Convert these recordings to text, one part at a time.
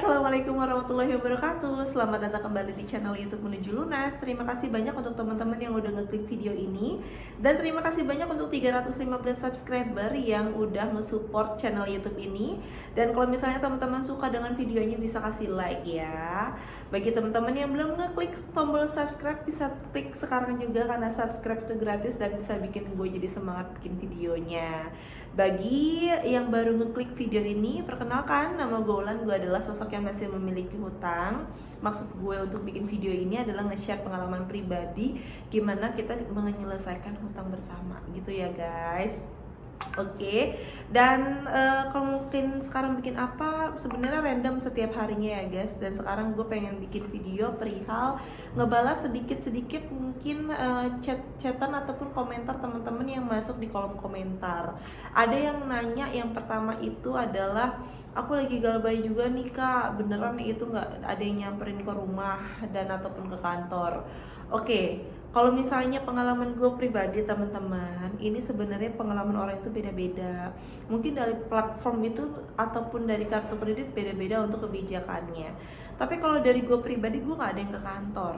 Assalamualaikum warahmatullahi wabarakatuh. Selamat datang kembali di channel YouTube Menuju Lunas. Terima kasih banyak untuk teman-teman yang udah ngeklik video ini. Dan terima kasih banyak untuk 315 subscriber yang udah nge-support channel YouTube ini. Dan kalau misalnya teman-teman suka dengan videonya bisa kasih like ya. Bagi teman-teman yang belum ngeklik tombol subscribe bisa klik sekarang juga, karena subscribe itu gratis dan bisa bikin gue jadi semangat bikin videonya. Bagi yang baru ngeklik video ini, perkenalkan, nama gue Ulan. Gue adalah sosok yang masih memiliki hutang. Maksud gue untuk bikin video ini adalah nge-share pengalaman pribadi gimana kita menyelesaikan hutang bersama gitu ya guys. Oke. Dan kalau mungkin sekarang bikin apa, sebenarnya random setiap harinya ya guys. Dan sekarang gue pengen bikin video perihal ngebalas sedikit-sedikit mungkin chatan ataupun komentar teman-teman yang masuk di kolom komentar. Ada yang nanya, yang pertama itu adalah, aku lagi galbay juga nih kak, beneran nih itu nggak ada yang nyamperin ke rumah dan ataupun ke kantor. Oke, kalau misalnya pengalaman gue pribadi teman-teman, ini sebenarnya pengalaman orang itu beda-beda. Mungkin dari platform itu ataupun dari kartu kredit beda-beda untuk kebijakannya. Tapi kalau dari gue pribadi, gue nggak ada yang ke kantor.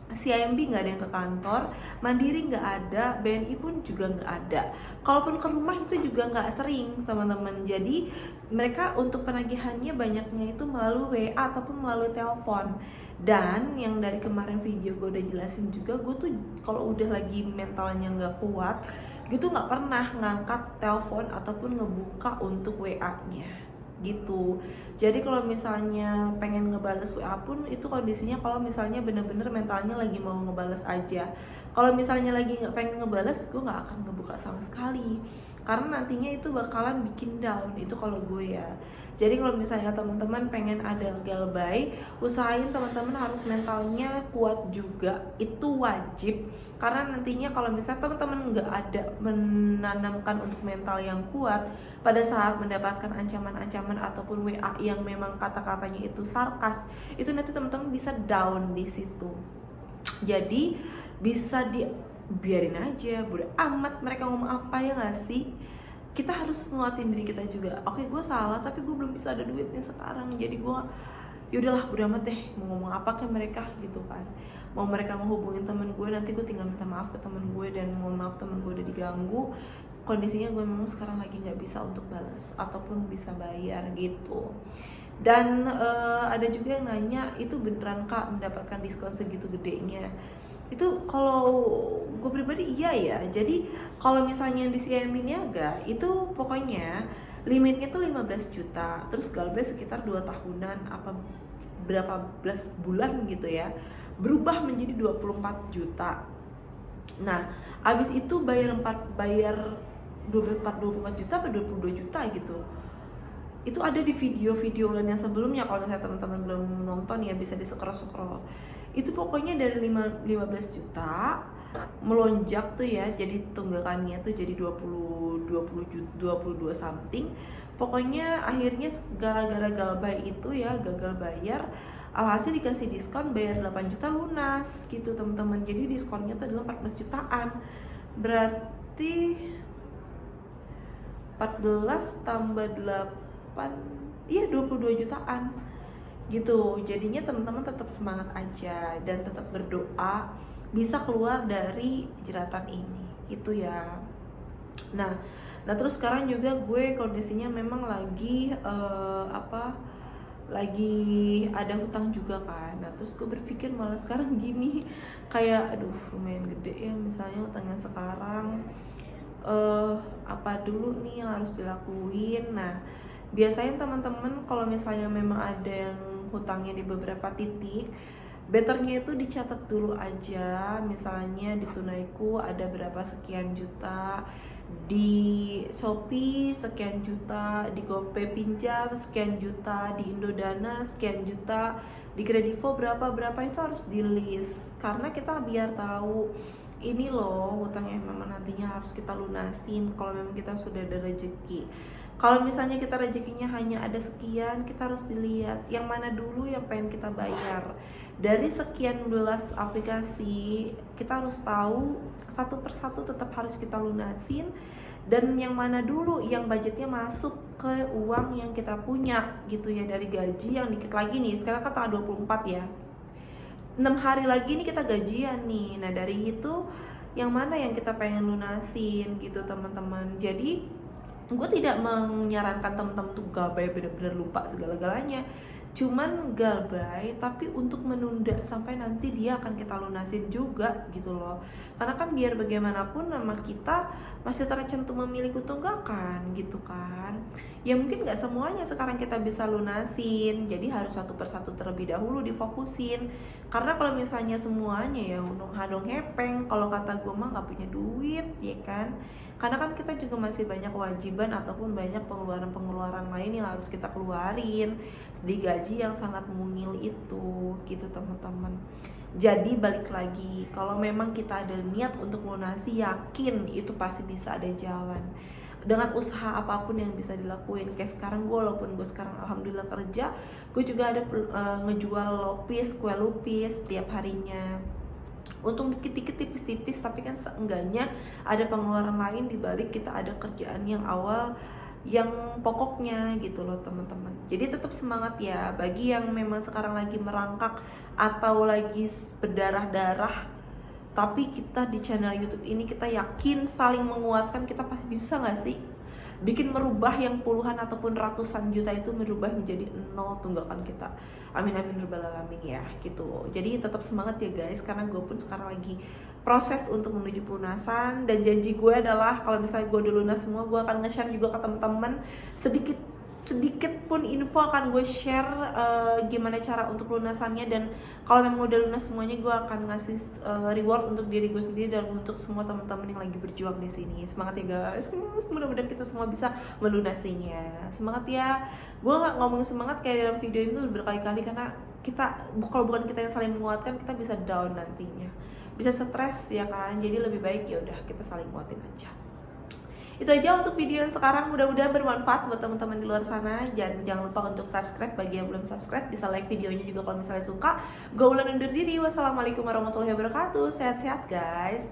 CIMB nggak ada yang ke kantor, Mandiri nggak ada, BNI pun juga nggak ada. Kalaupun ke rumah itu juga nggak sering teman-teman. Jadi mereka untuk penagihannya banyaknya itu melalui WA ataupun melalui telepon. Dan yang dari kemarin video gue udah jelasin juga, gue tuh kalau udah lagi mentalnya nggak kuat gitu nggak pernah ngangkat telepon ataupun ngebuka untuk WA-nya gitu. Jadi kalau misalnya pengen ngebales WA pun itu kondisinya kalau misalnya bener-bener mentalnya lagi mau ngebales aja. Kalau misalnya lagi nggak pengen ngebales, gue nggak akan ngebuka sama sekali, karena nantinya itu bakalan bikin down. Itu kalau gue ya. Jadi kalau misalnya teman-teman pengen ada galbay, usahain teman-teman harus mentalnya kuat juga, itu wajib. Karena nantinya kalau misalnya teman-teman nggak ada menanamkan untuk mental yang kuat, pada saat mendapatkan ancaman-ancaman ataupun WA yang memang kata-katanya itu sarkas, itu nanti teman-teman bisa down di situ. Jadi bisa biarin aja, bodo amat mereka ngomong apa, ya nggak sih? Kita harus nguatin diri kita juga. Oke, gue salah tapi gue belum bisa ada duit nih sekarang, jadi gue yaudahlah bodo amat deh, mau ngomong apa ke mereka gitu kan. Mau mereka menghubungin temen gue, nanti gue tinggal minta maaf ke temen gue dan mohon maaf temen gue udah diganggu. Kondisinya gue memang sekarang lagi nggak bisa untuk balas ataupun bisa bayar gitu. Dan ada juga yang nanya, itu beneran kak mendapatkan diskon segitu gedenya? Itu kalau gue pribadi iya ya. Jadi kalau misalnya di CIMB Niaga itu pokoknya limitnya tuh 15 juta, terus galbay sekitar 2 tahunan apa berapa belas bulan gitu ya, berubah menjadi 24 juta. Nah, abis itu bayar 24 juta atau 22 juta gitu. Itu ada di video-video lain yang sebelumnya, kalau misalnya teman-teman belum nonton ya bisa di scroll-scroll. Itu pokoknya dari 15 juta melonjak tuh ya, jadi tunggakannya tuh jadi 22 something. Pokoknya akhirnya gara-gara galbay itu ya gagal bayar, alhasil dikasih diskon bayar 8 juta lunas gitu teman-teman. Jadi diskonnya tuh adalah 14 jutaan. Berarti 14 tambah 8, iya 22 jutaan gitu. Jadinya teman-teman tetap semangat aja dan tetap berdoa bisa keluar dari jeratan ini gitu ya. Nah terus sekarang juga gue kondisinya memang lagi lagi ada hutang juga kan. Nah terus gue berpikir malah sekarang gini, kayak aduh lumayan gede ya misalnya hutangnya sekarang. Apa dulu nih yang harus dilakuin? Nah biasanya teman-teman kalau misalnya memang ada yang hutangnya di beberapa titik, betternya itu dicatat dulu aja. Misalnya di Tunaiku ada berapa sekian juta, di Shopee sekian juta, di GoPay pinjam sekian juta, di Indodana sekian juta, di Kredivo berapa itu harus di list, karena kita biar tahu ini loh hutang yang memang nantinya harus kita lunasin kalau memang kita sudah ada rezeki. Kalau misalnya kita rezekinya hanya ada sekian, kita harus dilihat yang mana dulu yang pengen kita bayar. Dari sekian belas aplikasi, kita harus tahu satu persatu tetap harus kita lunasin. Dan yang mana dulu yang budgetnya masuk ke uang yang kita punya gitu ya, dari gaji yang dikit lagi nih. Sekarang kan tanggal 24 ya, 6 hari lagi nih kita gajian nih. Nah dari itu yang mana yang kita pengen lunasin gitu teman-teman. Jadi gue tidak menyarankan teman-teman tuh gabay bener-bener lupa segala-galanya, cuman gabay tapi untuk menunda sampai nanti dia akan kita lunasin juga gitu loh. Karena kan biar bagaimanapun nama kita masih tercantum memiliki tunggakan gitu kan. Ya mungkin gak semuanya sekarang kita bisa lunasin, jadi harus satu persatu terlebih dahulu difokusin. Karena kalau misalnya semuanya ya unung hadong hepeng, kalau kata gue mah gak punya duit ya kan. Karena kan kita juga masih banyak kewajiban ataupun banyak pengeluaran-pengeluaran lain yang harus kita keluarin di gaji yang sangat mungil itu gitu teman-teman. Jadi balik lagi, kalau memang kita ada niat untuk lunasi, yakin itu pasti bisa ada jalan dengan usaha apapun yang bisa dilakuin. Kayak sekarang gue, walaupun gue sekarang alhamdulillah kerja, gue juga ada ngejual lupis, kue lupis tiap harinya. Untung dikit-dikit tipis-tipis, tapi kan seenggaknya ada pengeluaran lain di balik kita ada kerjaan yang awal yang pokoknya gitu loh teman-teman. Jadi tetap semangat ya bagi yang memang sekarang lagi merangkak atau lagi berdarah-darah, tapi kita di channel YouTube ini kita yakin saling menguatkan, kita pasti bisa nggak sih bikin merubah yang puluhan ataupun ratusan juta itu merubah menjadi nol tunggakan kita. Amin amin rabbal alamin ya gitu. Jadi tetap semangat ya guys, karena gue pun sekarang lagi proses untuk menuju pelunasan, dan janji gue adalah kalau misalnya gue udah lunas semua, gue akan nge-share juga ke teman-teman sedikit pun info, akan gue share gimana cara untuk lunasannya. Dan kalau memang udah lunas semuanya, gue akan ngasih reward untuk diri gue sendiri dan untuk semua teman-teman yang lagi berjuang di sini. Semangat ya guys, mudah-mudahan kita semua bisa melunasinya. Semangat ya. Gue nggak ngomong semangat kayak dalam video itu berkali-kali, karena kita kalau bukan kita yang saling menguatkan, kita bisa down nantinya, bisa stres ya kan. Jadi lebih baik ya udah kita saling nguatin aja. Itu aja untuk video yang sekarang, mudah-mudahan bermanfaat buat teman-teman di luar sana. Jangan lupa untuk subscribe, bagi yang belum subscribe bisa like videonya juga kalau misalnya suka. Gue ulang undur diri, wassalamualaikum warahmatullahi wabarakatuh. Sehat-sehat guys.